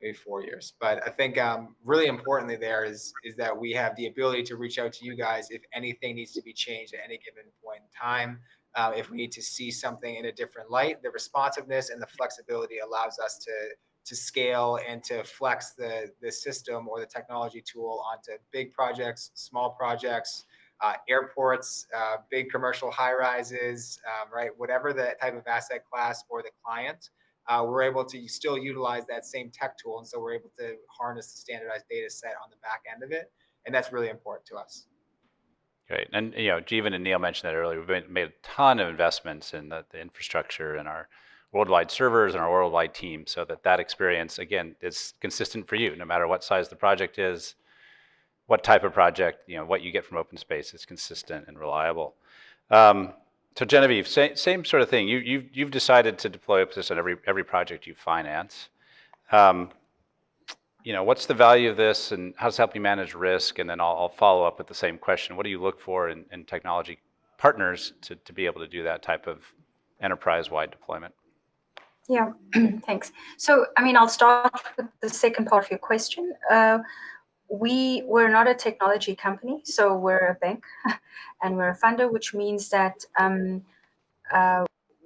maybe 4 years. But I think really importantly there is that we have the ability to reach out to you guys if anything needs to be changed at any given point in time. If we need to see something in a different light, the responsiveness and the flexibility allows us to scale and to flex the system or the technology tool onto big projects, small projects, airports, big commercial high rises, right? Whatever the type of asset class or the client, we're able to still utilize that same tech tool. And so we're able to harness the standardized data set on the back end of it. And that's really important to us. Great. And, Jeevan and Neil mentioned that earlier. We've made a ton of investments in the infrastructure and our worldwide servers and our worldwide team so that experience, again, is consistent for you, no matter what size the project is, what type of project, what you get from OpenSpace is consistent and reliable. So Genevieve, same sort of thing. You've decided to deploy OpenSpace on every project you finance. What's the value of this, and how does it help you manage risk? And then I'll follow up with the same question. What do you look for in technology partners to be able to do that type of enterprise-wide deployment? Yeah, thanks. So, I'll start with the second part of your question. We're not a technology company, so we're a bank and we're a funder, which means that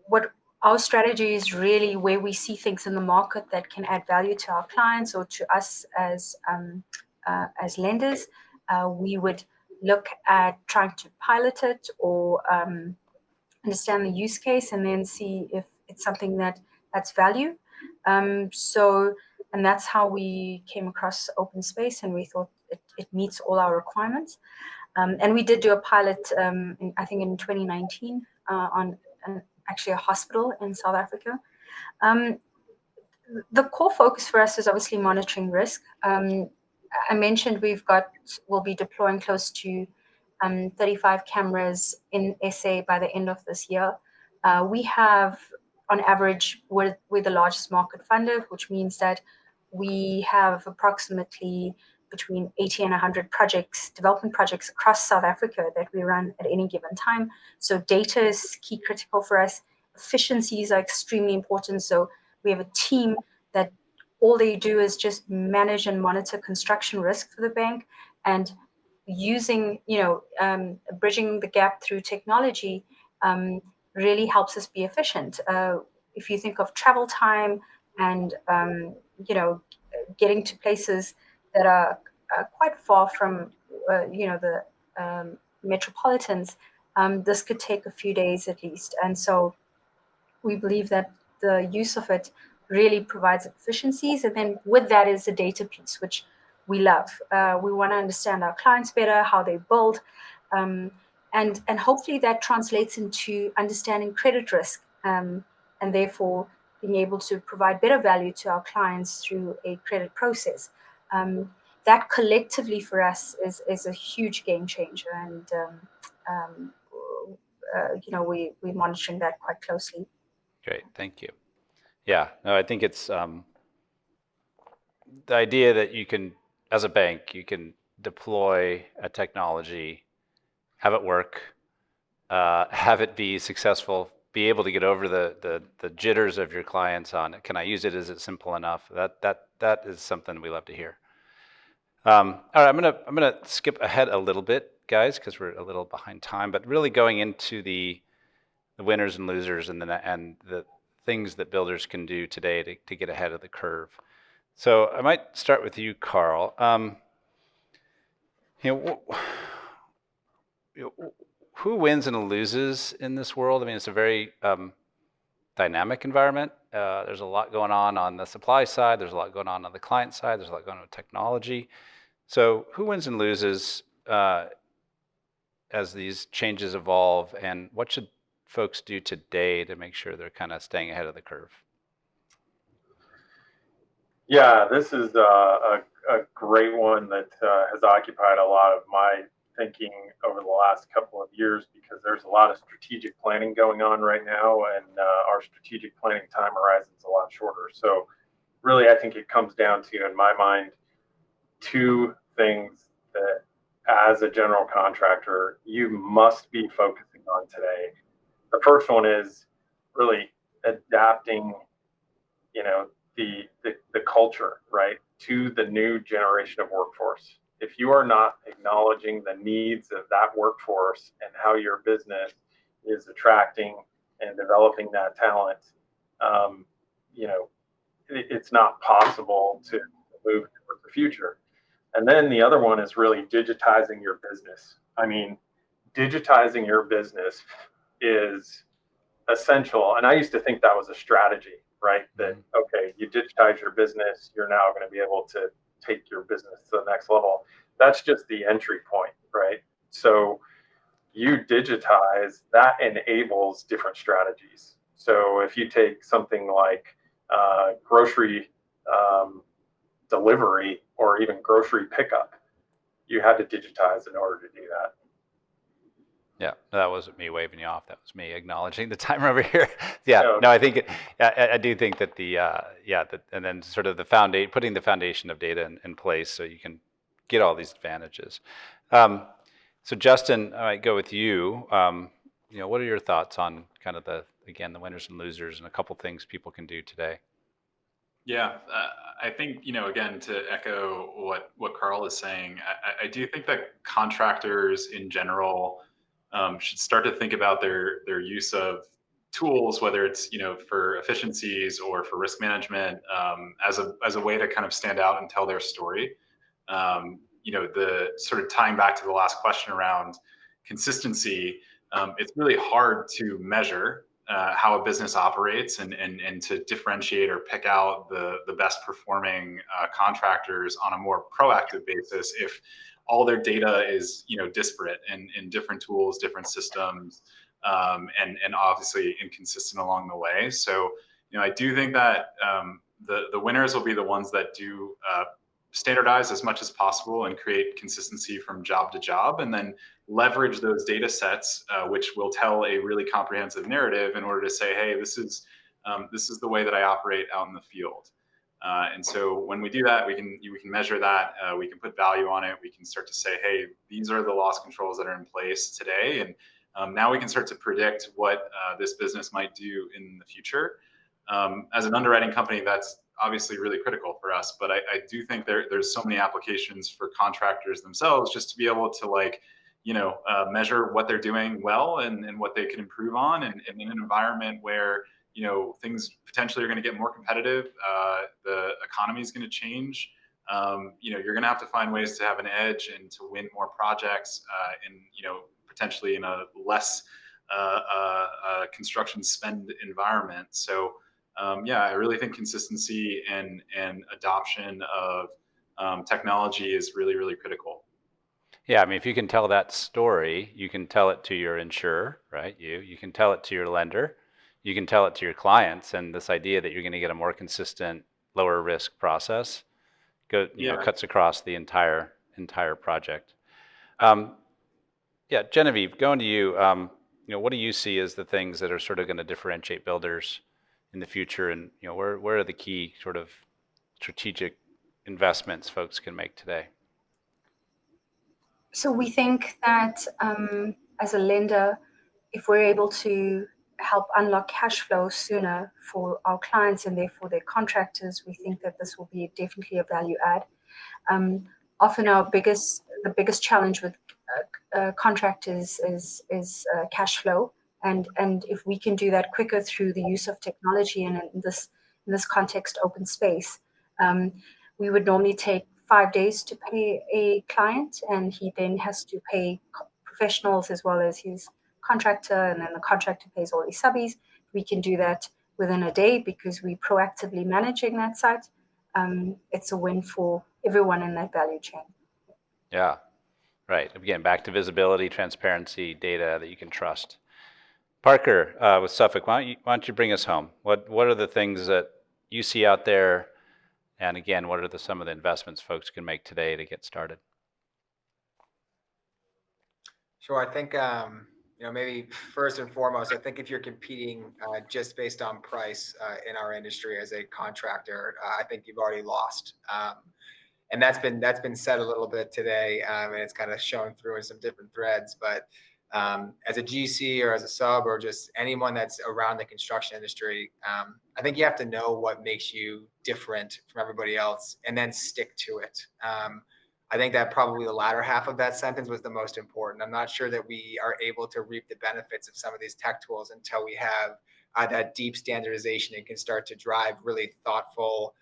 what our strategy is really where we see things in the market that can add value to our clients or to us as lenders. We would look at trying to pilot it or understand the use case and then see if it's something that's value. And that's how we came across OpenSpace, and we thought it meets all our requirements. And we did do a pilot, I think in 2019, on actually a hospital in South Africa. The core focus for us is obviously monitoring risk. I mentioned we'll be deploying close to 35 cameras in SA by the end of this year. We have on average, we're the largest market funder, which means that we have approximately between 80 and 100 projects, development projects across South Africa that we run at any given time. So data is key critical for us. Efficiencies are extremely important. So we have a team that all they do is just manage and monitor construction risk for the bank, and using, bridging the gap through technology really helps us be efficient. If you think of travel time and, getting to places that are quite far from, the metropolitans, this could take a few days at least. And so we believe that the use of it really provides efficiencies. And then with that is the data piece, which we love. We want to understand our clients better, how they build, and hopefully that translates into understanding credit risk, and therefore being able to provide better value to our clients through a credit process. That collectively for us is a huge game changer, and we're monitoring that quite closely. Great, thank you. Yeah, no, I think it's the idea that you can, as a bank, you can deploy a technology, have it work, have it be successful, be able to get over the jitters of your clients on, can I use it? Is it simple enough? That is something we love to hear. All right, I'm gonna skip ahead a little bit, guys, because we're a little behind time. But really going into the winners and losers and the things that builders can do today to get ahead of the curve. So I might start with you, Carl. Who wins and loses in this world? I mean, it's a very dynamic environment. There's a lot going on the supply side. There's a lot going on the client side. There's a lot going on with technology. So who wins and loses as these changes evolve, and what should folks do today to make sure they're kind of staying ahead of the curve? Yeah, this is a great one that has occupied a lot of my thinking over the last couple of years, because there's a lot of strategic planning going on right now, and our strategic planning time horizon is a lot shorter. So really, I think it comes down to, in my mind, two things that as a general contractor, you must be focusing on today. The first one is really adapting, the culture, right, to the new generation of workforce. If you are not acknowledging the needs of that workforce and how your business is attracting and developing that talent, it's not possible to move towards the future. And then the other one is really digitizing your business. I mean, digitizing your business is essential. And I used to think that was a strategy, right? That, okay, you digitize your business, you're now going to be able to take your business to the next level. That's just the entry point, right? So you digitize, that enables different strategies. So if you take something like grocery delivery or even grocery pickup, you had to digitize in order to do that. Yeah, that wasn't me waving you off. That was me acknowledging the timer over here. Yeah, no, I think I do think that and then sort of putting the foundation of data in place so you can get all these advantages. So Justin, I might go with you. What are your thoughts on kind of the winners and losers and a couple things people can do today? Yeah, I think, again, to echo what Carl is saying, I do think that contractors in general should start to think about their use of tools, whether it's for efficiencies or for risk management, as a way to kind of stand out and tell their story. The sort of tying back to the last question around consistency, it's really hard to measure how a business operates and to differentiate or pick out the best performing contractors on a more proactive basis if all their data is disparate and in different tools, different systems, and obviously inconsistent along the way. So I do think that the winners will be the ones that do standardize as much as possible and create consistency from job to job, and then leverage those data sets, which will tell a really comprehensive narrative in order to say, hey, this is this is the way that I operate out in the field. And so when we do that, we can measure that, we can put value on it, we can start to say, hey, these are the loss controls that are in place today, and now we can start to predict what this business might do in the future. As an underwriting company, that's obviously really critical for us, but I do think there's so many applications for contractors themselves just to be able to measure what they're doing well and what they can improve on, and in an environment where things potentially are going to get more competitive, the economy is going to change. You're going to have to find ways to have an edge and to win more projects, and potentially in a less construction spend environment. So I really think consistency and adoption of technology is really, really critical. Yeah, I mean, if you can tell that story, you can tell it to your insurer, right? You can tell it to your lender, you can tell it to your clients, and this idea that you're going to get a more consistent, lower risk process cuts across the entire project. Genevieve, going to you. What do you see as the things that are sort of going to differentiate builders in the future, and where are the key sort of strategic investments folks can make today? So we think that as a lender, if we're able to help unlock cash flow sooner for our clients and therefore their contractors, we think that this will be definitely a value add. Often the biggest challenge with contractors is cash flow, and if we can do that quicker through the use of technology, and in this context, OpenSpace, we would normally take 5 days to pay a client, and he then has to pay professionals as well as his contractor, and then the contractor pays all his subbies. We can do that within a day because we're proactively managing that site. It's a win for everyone in that value chain. Yeah, right. Again, back to visibility, transparency, data that you can trust. Parker, with Suffolk, why don't you bring us home? What are the things that you see out there? And again, what are some of the investments folks can make today to get started? Sure. I think, maybe first and foremost, I think if you're competing just based on price in our industry as a contractor, I think you've already lost. And that's been said a little bit today, and it's kind of shown through in some different threads. But as a GC or as a sub or just anyone that's around the construction industry, I think you have to know what makes you different from everybody else and then stick to it. I think that probably the latter half of that sentence was the most important. I'm not sure that we are able to reap the benefits of some of these tech tools until we have that deep standardization and can start to drive really thoughtful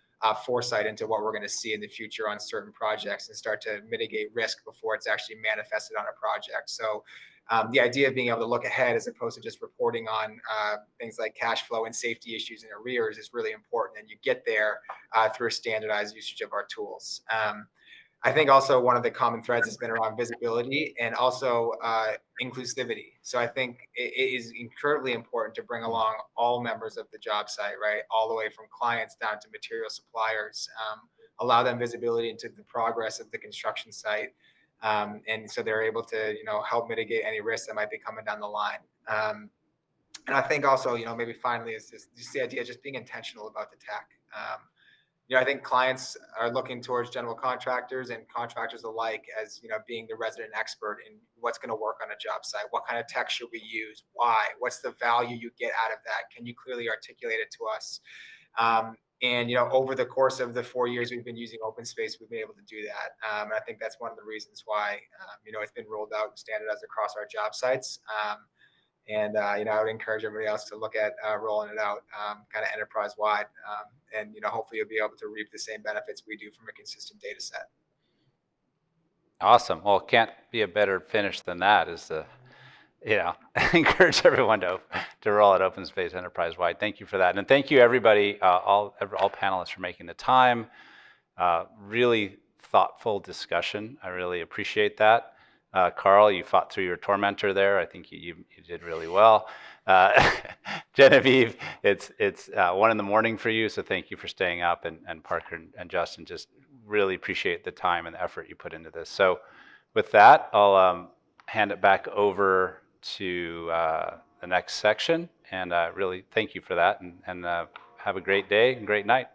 foresight into what we're going to see in the future on certain projects and start to mitigate risk before it's actually manifested on a project. So the idea of being able to look ahead as opposed to just reporting on things like cash flow and safety issues and arrears is really important. And you get there through a standardized usage of our tools. I think also one of the common threads has been around visibility and also inclusivity. So I think it is incredibly important to bring along all members of the job site, right? All the way from clients down to material suppliers, allow them visibility into the progress of the construction site. And so they're able to, help mitigate any risks that might be coming down the line. And I think also, maybe finally is just the idea of just being intentional about the tech. I think clients are looking towards general contractors and contractors alike as, being the resident expert in what's going to work on a job site. What kind of tech should we use? Why? What's the value you get out of that? Can you clearly articulate it to us? And, over the course of the 4 years we've been using OpenSpace, we've been able to do that. And I think that's one of the reasons why, it's been rolled out and standardized across our job sites. And I would encourage everybody else to look at rolling it out kind of enterprise-wide. And, hopefully you'll be able to reap the same benefits we do from a consistent data set. Awesome. Well, can't be a better finish than that is to, encourage everyone to roll out OpenSpace enterprise-wide. Thank you for that. And thank you, everybody, all panelists for making the time. Really thoughtful discussion. I really appreciate that. Carl, you fought through your tormentor there. I think you did really well. Genevieve, it's 1 a.m. for you, so thank you for staying up. And Parker and Justin, just really appreciate the time and the effort you put into this. So with that, I'll hand it back over to the next section. And really thank you for that, and have a great day and great night.